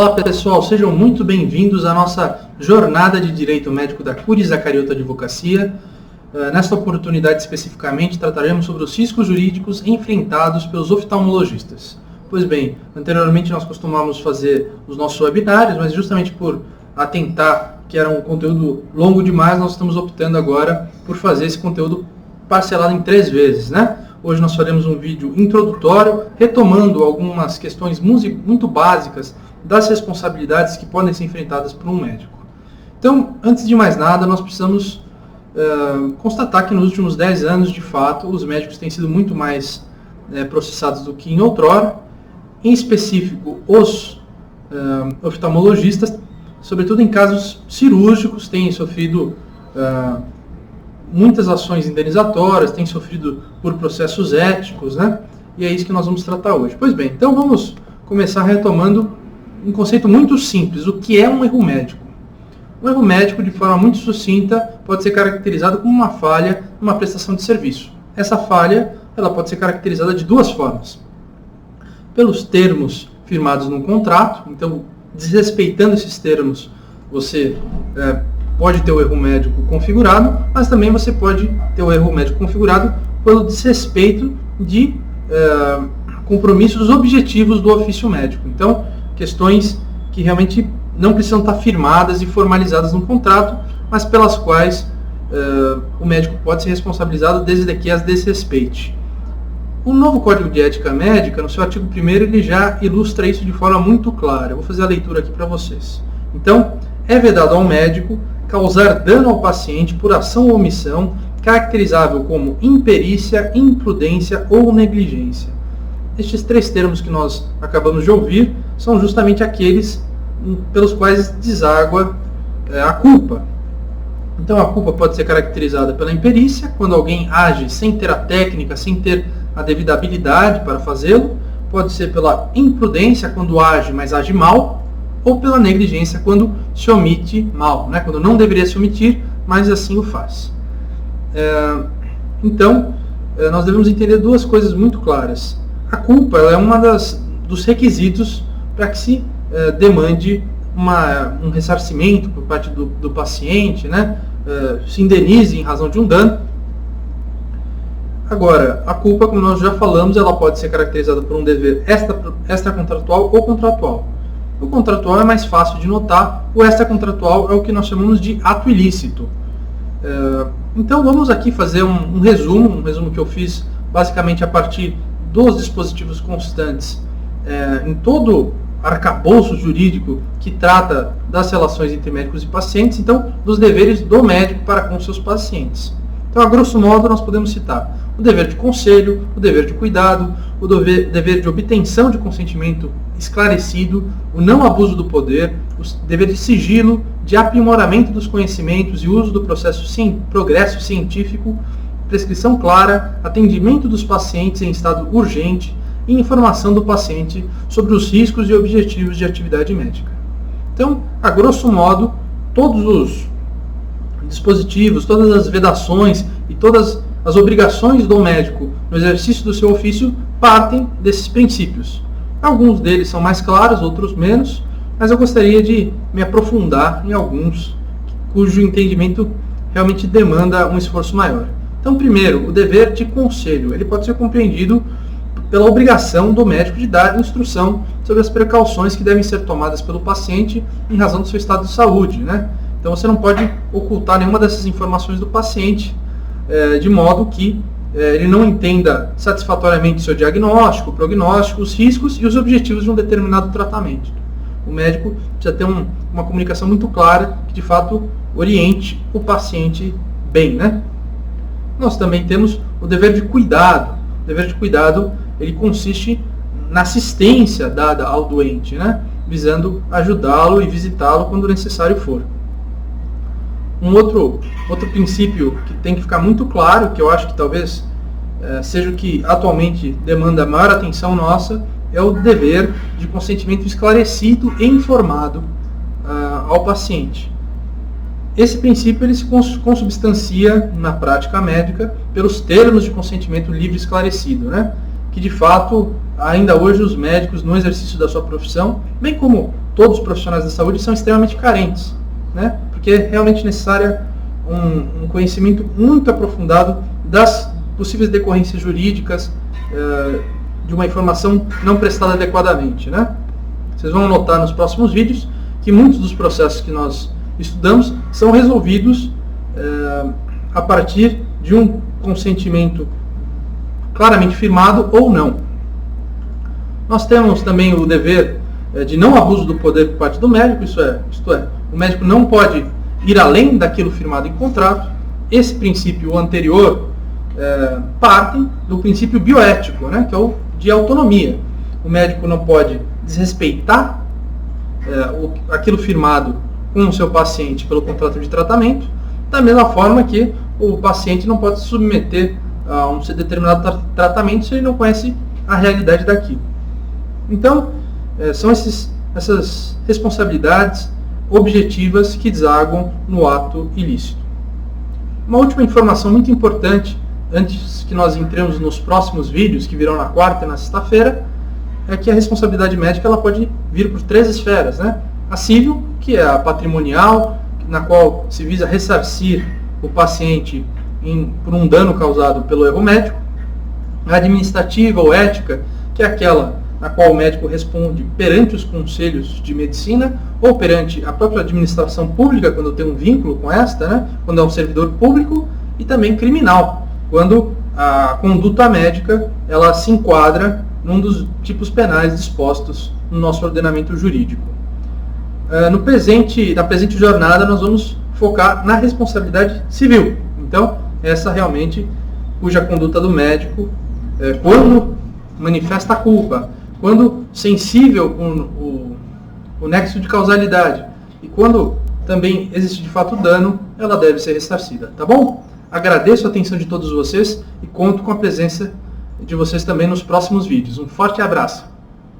Olá pessoal, sejam muito bem-vindos à nossa jornada de Direito Médico da Cury Zaccariotta Advocacia. Nesta oportunidade especificamente trataremos sobre os riscos jurídicos enfrentados pelos oftalmologistas. Pois bem, anteriormente nós costumávamos fazer os nossos webinários, mas justamente por atentar que era um conteúdo longo demais, nós estamos optando agora por fazer esse conteúdo parcelado em 3 vezes, né? Hoje nós faremos um vídeo introdutório, retomando algumas questões muito básicas das responsabilidades que podem ser enfrentadas por um médico. Então, antes de mais nada, nós precisamos constatar que nos últimos 10 anos, de fato, os médicos têm sido muito mais processados do que em outrora. Em específico, os oftalmologistas, sobretudo em casos cirúrgicos, têm sofrido muitas ações indenizatórias, têm sofrido por processos éticos, né? E é isso que nós vamos tratar hoje. Pois bem, então vamos começar retomando um conceito muito simples. O que é um erro médico? Um erro médico, de forma muito sucinta, pode ser caracterizado como uma falha numa prestação de serviço. Essa falha ela pode ser caracterizada de 2 formas. Pelos termos firmados num contrato, então, desrespeitando esses termos, você pode ter o erro médico configurado, mas também você pode ter o erro médico configurado pelo desrespeito de compromissos objetivos do ofício médico. Então, questões que realmente não precisam estar firmadas e formalizadas no contrato, mas pelas quais o médico pode ser responsabilizado desde que as desrespeite. O novo Código de Ética Médica, no seu artigo 1º, ele já ilustra isso de forma muito clara. Eu vou fazer a leitura aqui para vocês. Então, é vedado ao médico causar dano ao paciente por ação ou omissão caracterizável como imperícia, imprudência ou negligência. Estes 3 termos que nós acabamos de ouvir são justamente aqueles pelos quais deságua a culpa. Então a culpa pode ser caracterizada pela imperícia, quando alguém age sem ter a técnica, sem ter a devida habilidade para fazê-lo. Pode ser pela imprudência, quando age, mas age mal. Ou pela negligência, quando se omite mal, né? Quando não deveria se omitir, mas assim o faz. Então, nós devemos entender 2 coisas muito claras. A culpa ela é uma dos requisitos para que se demande um ressarcimento por parte do paciente, né? Se indenize em razão de um dano. Agora, a culpa, como nós já falamos, ela pode ser caracterizada por um dever extracontratual ou contratual. O contratual é mais fácil de notar, o extracontratual é o que nós chamamos de ato ilícito. Então vamos aqui fazer um resumo que eu fiz basicamente a partir dos dispositivos constantes em todo arcabouço jurídico que trata das relações entre médicos e pacientes, então dos deveres do médico para com seus pacientes. Então, a grosso modo, nós podemos citar o dever de conselho, o dever de cuidado, o dever de obtenção de consentimento esclarecido, o não abuso do poder, o dever de sigilo, de aprimoramento dos conhecimentos e uso do progresso científico, prescrição clara, atendimento dos pacientes em estado urgente e informação do paciente sobre os riscos e objetivos de atividade médica. Então, a grosso modo, todos os dispositivos, todas as vedações e todas as obrigações do médico no exercício do seu ofício partem desses princípios. Alguns deles são mais claros, outros menos, mas eu gostaria de me aprofundar em alguns cujo entendimento realmente demanda um esforço maior. Então, primeiro, o dever de conselho. Ele pode ser compreendido pela obrigação do médico de dar instrução sobre as precauções que devem ser tomadas pelo paciente em razão do seu estado de saúde, né? Então você não pode ocultar nenhuma dessas informações do paciente, de modo que ele não entenda satisfatoriamente o seu diagnóstico, o prognóstico, os riscos e os objetivos de um determinado tratamento. O médico precisa ter uma comunicação muito clara que de fato oriente o paciente bem, né? Nós também temos o dever de cuidado. O dever de cuidado ele consiste na assistência dada ao doente, né? Visando ajudá-lo e visitá-lo quando necessário for. Um outro princípio que tem que ficar muito claro, que eu acho que talvez seja o que atualmente demanda maior atenção nossa, é o dever de consentimento esclarecido e informado ao paciente. Esse princípio ele se consubstancia na prática médica pelos termos de consentimento livre e esclarecido, né? Que de fato ainda hoje os médicos no exercício da sua profissão, bem como todos os profissionais da saúde são extremamente carentes, né? Porque é realmente necessário um conhecimento muito aprofundado das possíveis decorrências jurídicas de uma informação não prestada adequadamente, né? Vocês vão notar nos próximos vídeos que muitos dos processos que nós estudamos são resolvidos a partir de um consentimento claramente firmado ou não. Nós temos também o dever de não abuso do poder por parte do médico, isto é, o médico não pode ir além daquilo firmado em contrato. Esse princípio anterior partem do princípio bioético, né, que é o de autonomia. O médico não pode desrespeitar aquilo firmado com o seu paciente pelo contrato de tratamento, da mesma forma que o paciente não pode se submeter a um determinado tratamento se ele não conhece a realidade daquilo. Então, são essas responsabilidades objetivas que desaguam no ato ilícito. Uma última informação muito importante, antes que nós entremos nos próximos vídeos, que virão na quarta e na sexta-feira, é que a responsabilidade médica ela pode vir por 3 esferas, né? A civil, que é a patrimonial, na qual se visa ressarcir o paciente por um dano causado pelo erro médico. A administrativa ou ética, que é aquela na qual o médico responde perante os conselhos de medicina ou perante a própria administração pública, quando tem um vínculo com esta, né? Quando é um servidor público, e também criminal, quando a conduta médica ela se enquadra num dos tipos penais dispostos no nosso ordenamento jurídico. Na presente jornada nós vamos focar na responsabilidade civil. Então, essa realmente cuja conduta do médico, quando manifesta a culpa, quando sensível com o nexo de causalidade e quando também existe de fato dano, ela deve ser ressarcida, tá bom? Agradeço a atenção de todos vocês e conto com a presença de vocês também nos próximos vídeos. Um forte abraço!